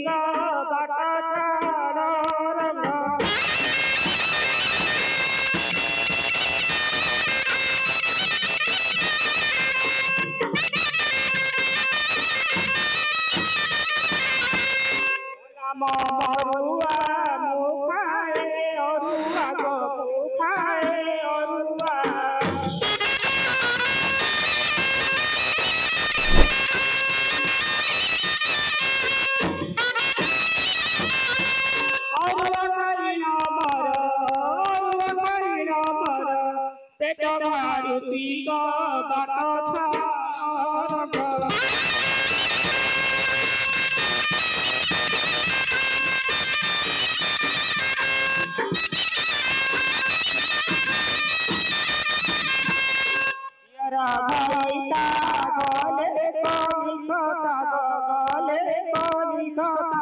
गा बाटा छाड़ा रंगा मरुआ मुखाए अरुआ गो मुखाए अरुआ पेट मारुति गा बाटा छाड़ा भाईता गले कोनी खता गले कोनी खता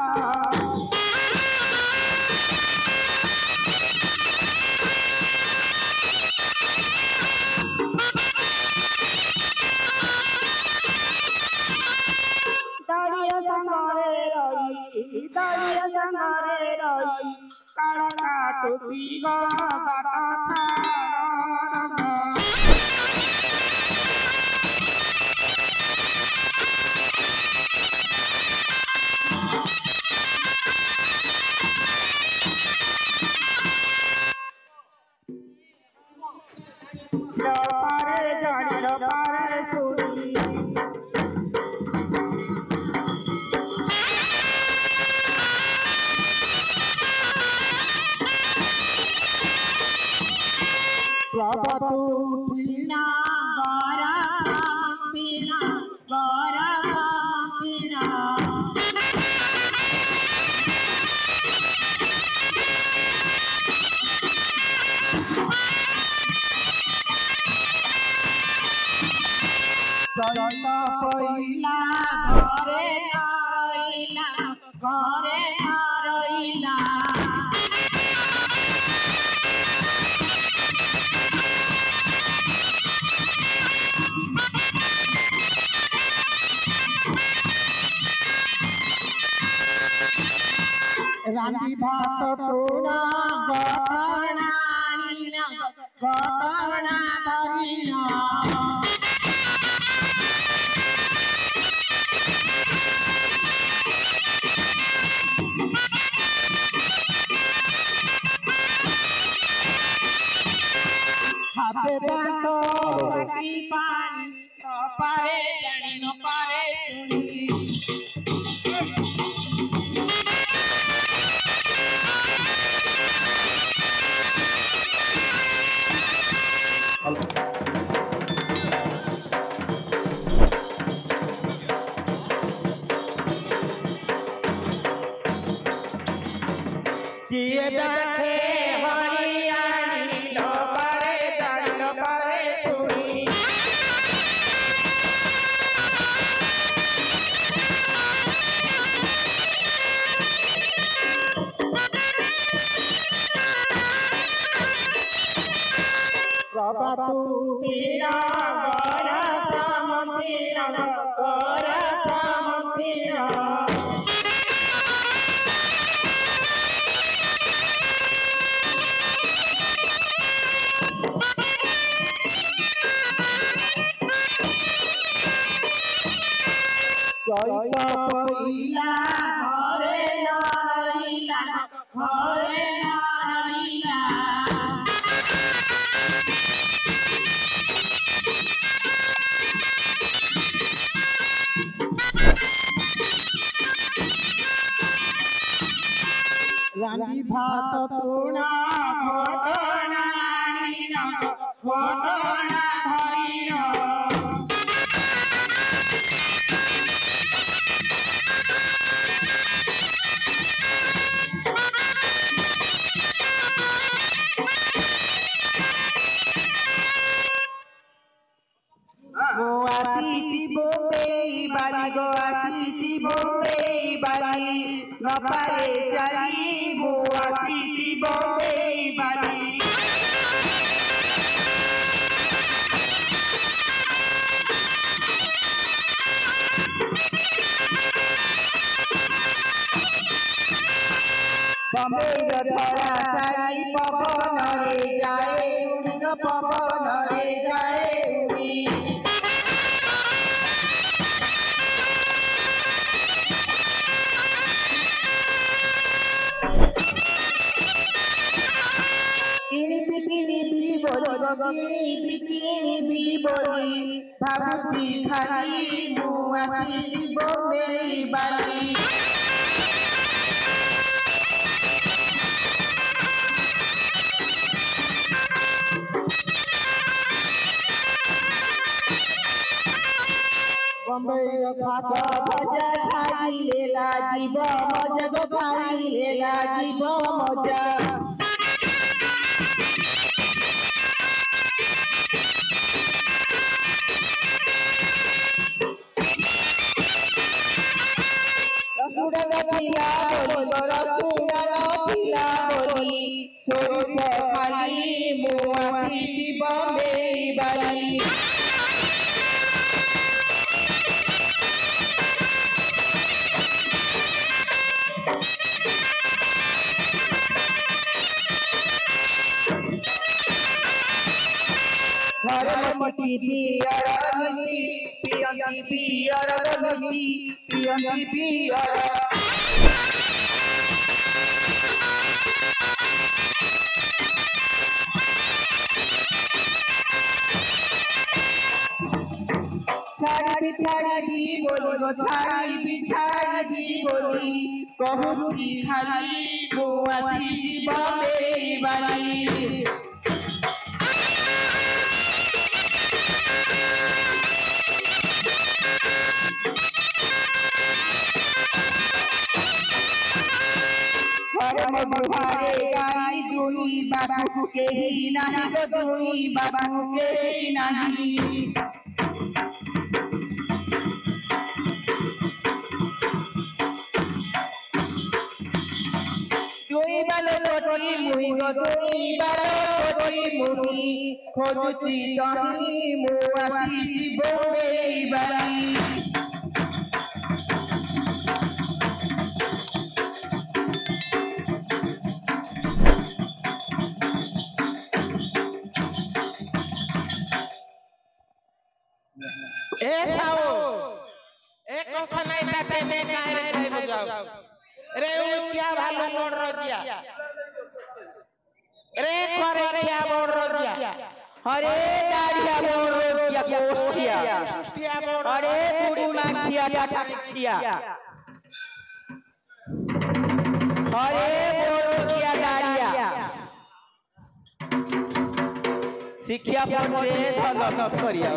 दाड़िया संगारे रही काला काटुची गा बाटा छाड़ा पारे जानी पारे सुनी प्रभु पीना गौरा पीना गौरा पीना चैता पहिला घरे नरइला घरे नरइला रानी भात तोड़ा गहना गहना धरिना हाथे दांत पाटी पानी न पारे जानी न पारे सुनी किए देखे हरियाणी न पारे जानी न पारे सुनी प्रभु पीरा गौरा श्याम पीरा गौरा श्याम पीरा चैता पहिला घरे नरइला घरे नरइला रानी भात तोड़ा घटना घटना धरिना गोआती बोम्बे बाली गोआती बोम्बे बाली न पारे जाली गोआती बोम्बे बाली बम्बईर धरा शाड़ी पवन रे जाए उड़ी ग पवन रे जाए उड़ी किणी बिकिनी बोली गो किणी बिकिनी बोली भाबुची खाली मुआसी बम्बई बाली बम्बई खात भजा खाई लेला जीव मजा गो खाई लेला जीव मजा रसुड़ा नथिला बोली रसुड़ा नथिला बोली सोरिष खाली मुआसी बम्बई बाली घर मटी दियर नीति पियंती पियर नीति पियंती पियर छाड़ी बिछाड़ी बोली गो छाड़ी बिछाड़ी बोली कहूची खाली मुआसी बम्बई बाली मधुहारे गाई दुई बाबू के ही नहीं गो दुई बाबू के ही नहीं दुई बाले लोटी मुई गो दुई बाले लोटी मुई खोजुची दही मुआसी बम्बई बाली ए साओ एक क्वेश्चन नहीं टाटे में काहे रे जाई बजाओ रे वो क्या भालू मोड़ रजिया रे करे क्या मोड़ रजिया अरे दाढ़िया मोड़ रजिया गोष्ठिया अरे पूरी माखिया टाटिया अरे मोड़ रजिया दाढ़िया शिक्षा पढ़े धन करिया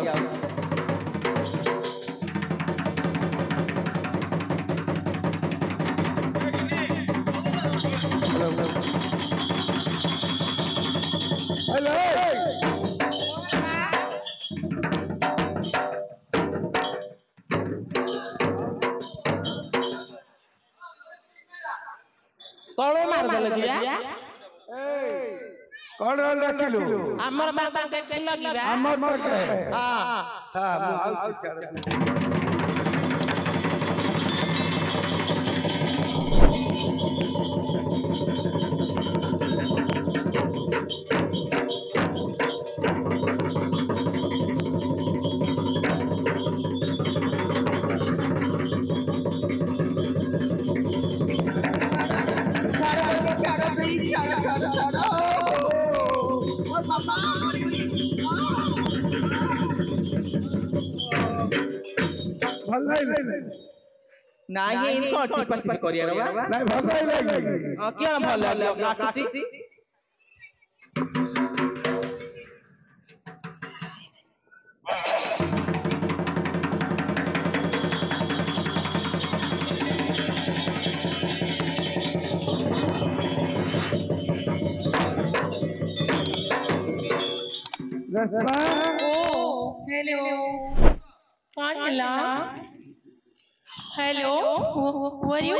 हेलो तळो मार देले जिया कौन रखिलु हमर बाबा देखिल लगिबा हमर के हां हां मु आउ भल नहीं नाही इनको अच्छी पत्ती करिया रे नहीं भल नहीं हां क्या भल काटती रस्मा Oh, hello. Carla. Hello. Who are you?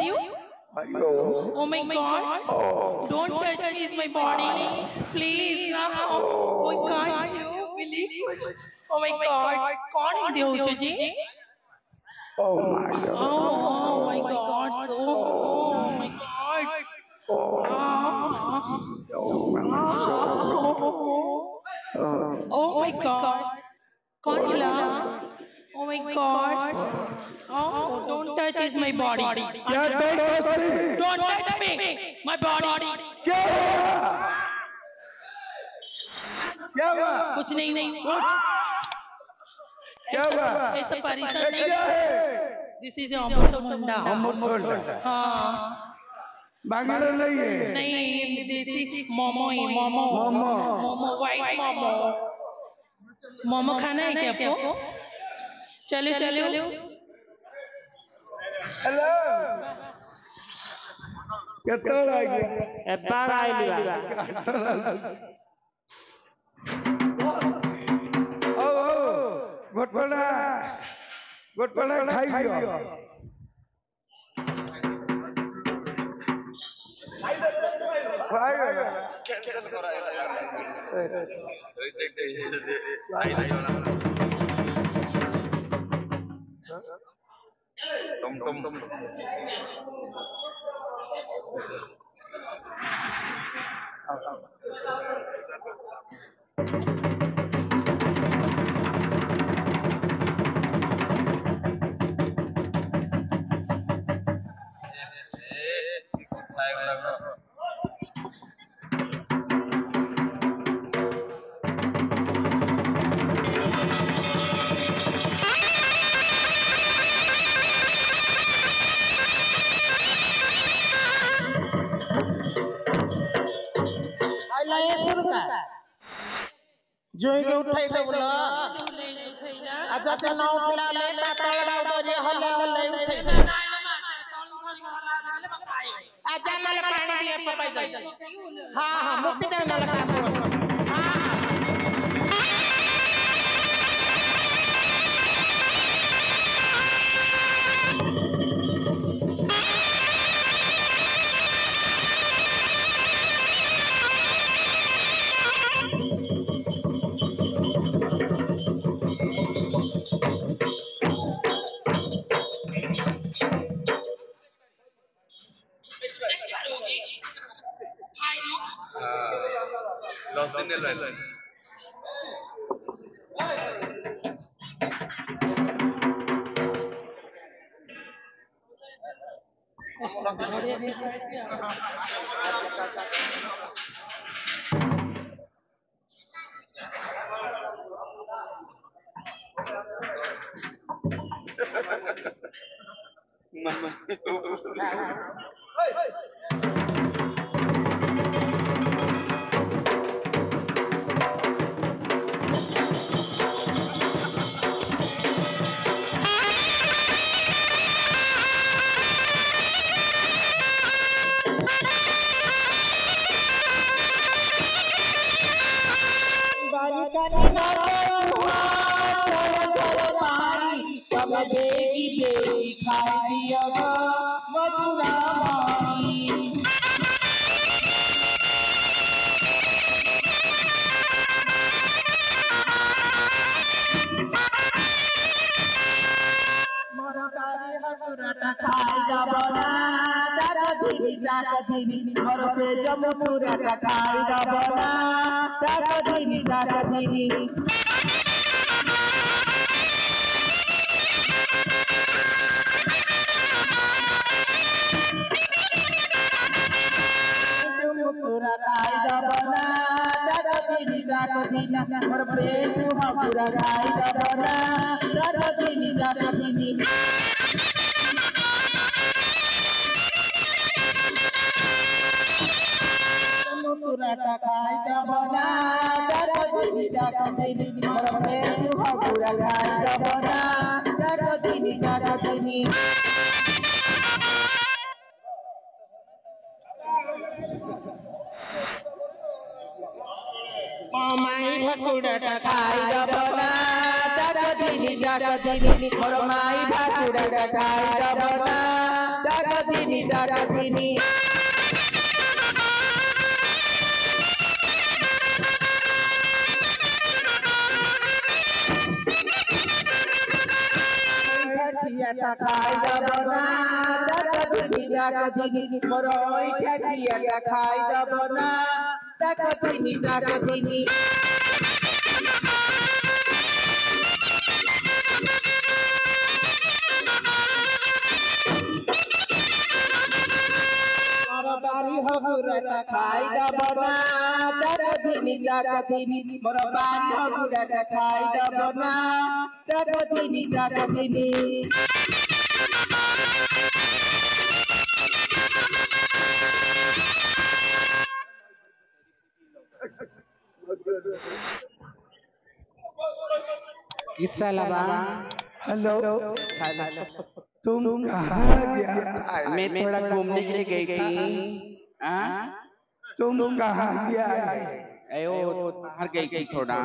Hello Oh my God. Don't touch me, it's my body. Please. Oh, can't you believe? Oh my God. कौन हिंदी हो जी? Oh my God Oh my God. So, oh my God. body. क्या Don't touch me. My body. क्या हुआ कुछ नहीं नहीं. क्या हुआ ऐसा परिसर नहीं. क्या है This is अमृत मुंडा. हाँ. बांग्ला नहीं है नहीं देसी मोमो ही मोमो. व्हाइट मोमो. मोमो खाना है क्या आपको? चलो. हेलो केतला आ गया एबार आइलिबा ओ गोटपड़ा खाई दियो कैंसिल कराया रिजेक्ट आई तुम जोई के उठाई दे बोला अच्छा तो ना उठला ले तलड़ा उधर हले उठाई दे अच्छा नल पानी दिए पपाई दे हां मुक्ति दे नल का हां Lost in the line. बेगी खाई दिया मथुरा मारी मरकारी हसुरटा खाई दबना दाकधिनी मरते जमुराटा खाई दबना दाकधिनी मोर पेटू हपुरा गाई दबना दाकधिनी मुकुराटा गाई दबना दाकधिनी मोर पेटू हपुरा गाई दबना दाकधिनी माई भाकुड़ा खाई दबना दाकधिनी मोर माई भाकुड़ा खाई दबना दाकधिनी खाई दबना दाकधिनी मोर ओइठा खाई दबना दाकधिनी बारी हो गुरटा खाई दबना ताकथिनी मोर बारी हो गुरटा खाई दबना ताकथिनी किस्सा लगा। हेलो तुम कहाँ गया? मैं थोड़ा घूमने के लिए गई थी। तुम कहाँ गया? अयो बाहर गई थी थोड़ा।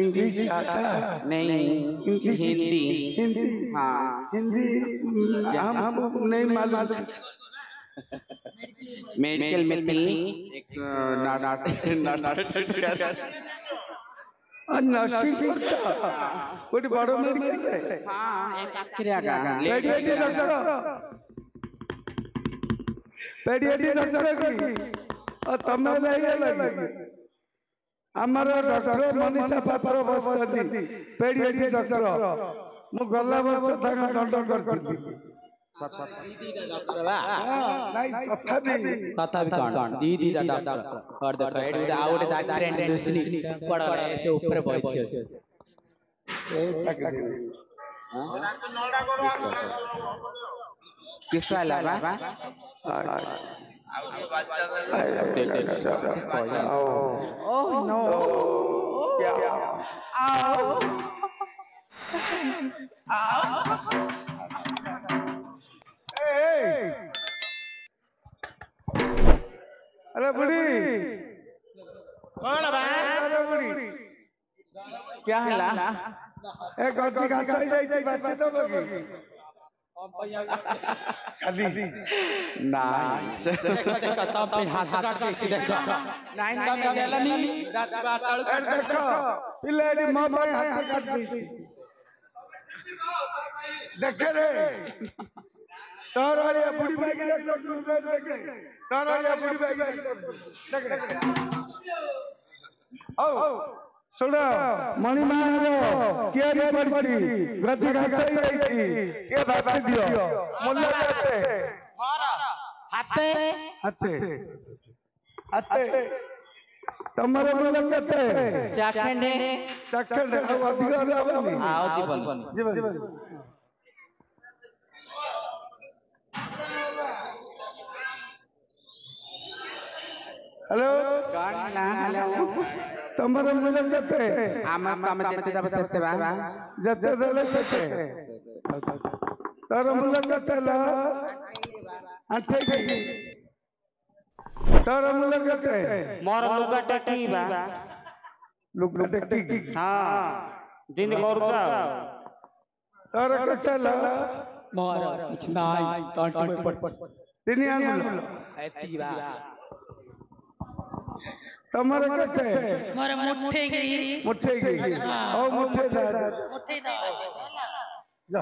इंग्लिश आता? नहीं हिंदी। हिंदी? हाँ हिंदी हम नहीं मालूम। मेडिकल में थी एक नर्सिंग करता कोई बड़ो मेडिकल है? हाँ एक आखिरी आगा पेडियाट्रिक डॉक्टर की और तमे लगी हमारा डॉक्टर मनीषा पात्र बसती पेडियाट्रिक डॉक्टर मु गला वर्ष ताका दंड करथि कथा भी कांड दीदी दा डॉक्टर और देखो एडी आउट दा फ्रेंड दूसरी बड़ा ऐसे ऊपर बैठ के किस्सा लगा। ओह नो क्या आओ अरे बुढ़ी कौन बा? अरे बुढ़ी क्या हला? ए गलती का सही जाई बच्चे तो लोग खाली नहीं देखो देखो तब पे हाथ काट के देखो नाइन का में गेला नी रात बात अरे देखो पिलेरी मामा हाथ काट दी देखे रे तारा बुढ़ी भाई के देखे तारा बुढ़ी भाई के देखे ओ सुनो मणिमार के पड़ती गति घासई जाईची के बात दियो मूल्य केते मोर हाथे हाथे हाथे तमरे मूल्य केते चाखंडे चक्कर अब अधिक होबनी आओ जीवन जीवन हेलो हेलो तमरे मूल्य केते आम काम जते दब सकते बा जते देले सते तार मूल्य केते ला आठे की तार मूल्य केते मोर लुगा टटी बा लोग टेक्टी हां जिंद गौरचा तार केते ला मोर कुछ नहीं कांटी में पड़ तिनी आंगुल ऐती बा तमरे केते मोर मुट्ठे गिरी मुट्ठे की ओ मुट्ठे दार मुट्ठे दा जा